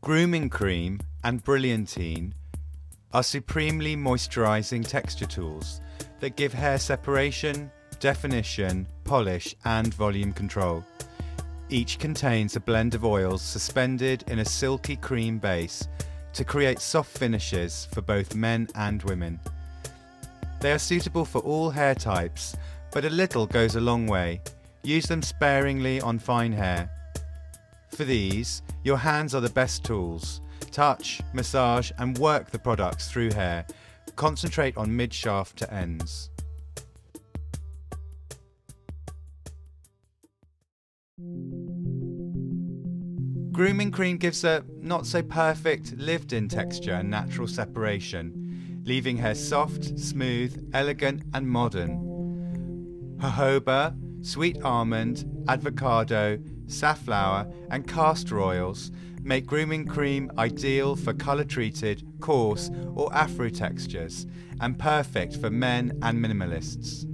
Grooming Creme and Brilliantine are supremely moisturizing texture tools that give hair separation, definition, polish and volume control. Each contains a blend of oils suspended in a silky cream base to create soft finishes for both men and women. They are suitable for all hair types, but a little goes a long way. Use them sparingly on fine hair. For these, your hands are the best tools. Touch, massage and work the products through hair. Concentrate on mid-shaft to ends. Grooming Cream gives a not so perfect lived-in texture and natural separation, leaving hair soft, smooth, elegant and modern. Jojoba, sweet almond, avocado, safflower and castor oils make Grooming Cream ideal for colour-treated, coarse or afro textures and perfect for men and minimalists.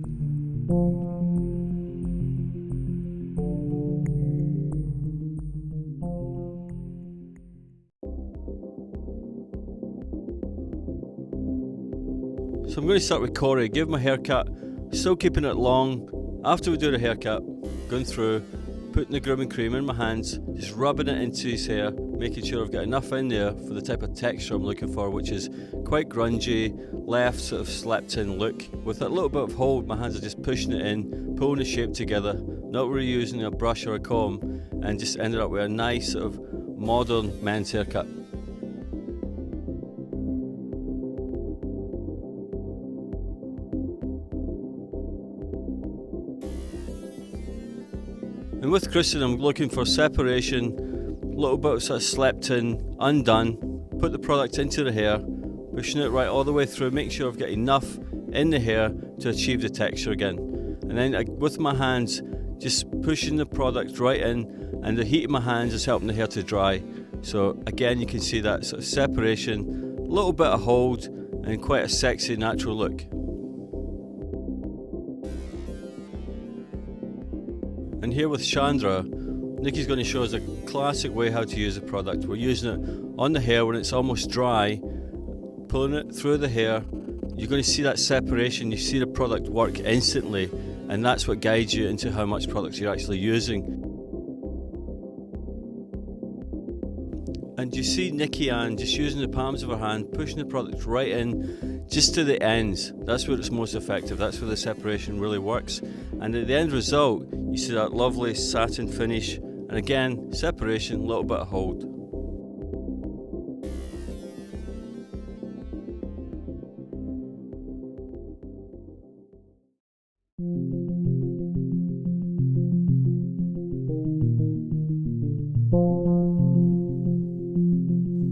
So I'm going to start with Corey, give him a haircut, still keeping it long. After we do the haircut, going through, putting the grooming cream in my hands, just rubbing it into his hair, making sure I've got enough in there for the type of texture I'm looking for, which is quite grungy, left sort of slept in look. With a little bit of hold, my hands are just pushing it in, pulling the shape together, not really using a brush or a comb, and just ended up with a nice sort of modern men's haircut. And with Kristen, I'm looking for separation, a little bit of sort of slept in, undone, put the product into the hair, pushing it right all the way through, make sure I've got enough in the hair to achieve the texture again. And then with my hands, just pushing the product right in, and the heat of my hands is helping the hair to dry. So again, you can see that sort of separation, a little bit of hold, and quite a sexy natural look. And here with Chandra, Nikki's going to show us a classic way how to use the product. We're using it on the hair when it's almost dry, pulling it through the hair. You're going to see that separation, you see the product work instantly, and that's what guides you into how much product you're actually using. And you see Nikki Ann just using the palms of her hand, pushing the product right in, just to the ends. That's where it's most effective, that's where the separation really works. And at the end result, you see that lovely satin finish, and again, separation, a little bit of hold.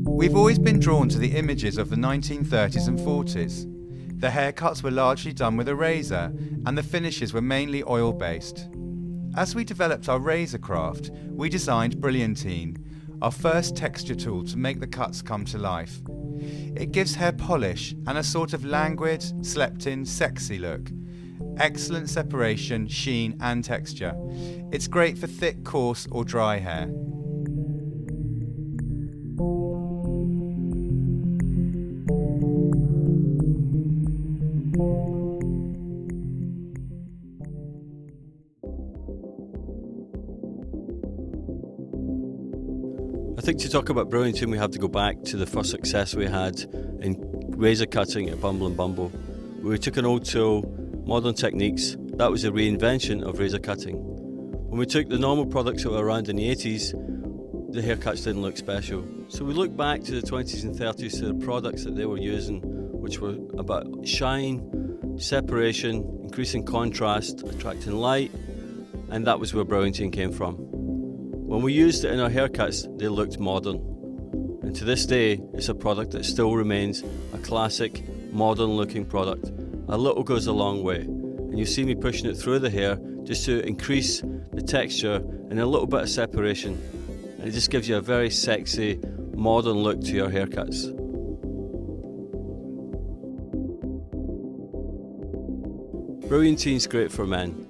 We've always been drawn to the images of the 1930s and 40s. The haircuts were largely done with a razor, and the finishes were mainly oil-based. As we developed our Razorcraft, we designed Brilliantine, our first texture tool to make the cuts come to life. It gives hair polish and a sort of languid, slept-in, sexy look. Excellent separation, sheen and texture. It's great for thick, coarse or dry hair. I think to talk about Brilliantine, we have to go back to the first success we had in razor cutting at Bumble and Bumble. We took an old tool, modern techniques, that was a reinvention of razor cutting. When we took the normal products that were around in the 80s, the haircuts didn't look special. So we looked back to the 20s and 30s to the products that they were using, which were about shine, separation, increasing contrast, attracting light, and that was where Brilliantine came from. When we used it in our haircuts, they looked modern. And to this day, it's a product that still remains a classic, modern looking product. A little goes a long way. And you see me pushing it through the hair just to increase the texture and a little bit of separation. And it just gives you a very sexy, modern look to your haircuts. Brilliantine's great for men.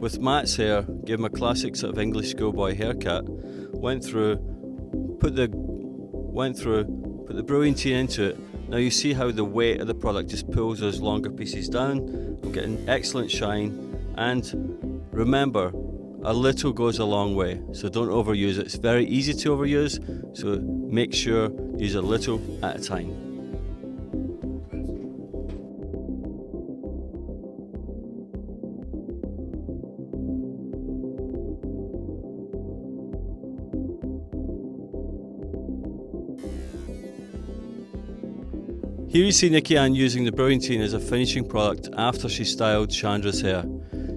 With Matt's hair, gave him a classic sort of English schoolboy haircut, went through, put the went through, put the Brilliantine into it. Now you see how the weight of the product just pulls those longer pieces down. I'm getting excellent shine, and remember, a little goes a long way, so don't overuse it. It's very easy to overuse, so make sure you use a little at a time. Here you see Nikki Ann using the Brilliantine as a finishing product after she styled Chandra's hair.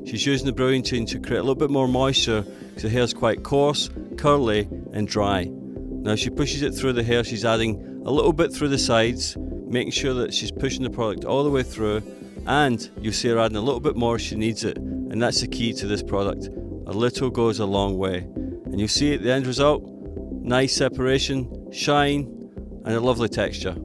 She's using the Brilliantine to create a little bit more moisture because the hair is quite coarse, curly and dry. Now she pushes it through the hair, she's adding a little bit through the sides, making sure that she's pushing the product all the way through, and you'll see her adding a little bit more if she needs it, and that's the key to this product. A little goes a long way. And you'll see at the end result, nice separation, shine and a lovely texture.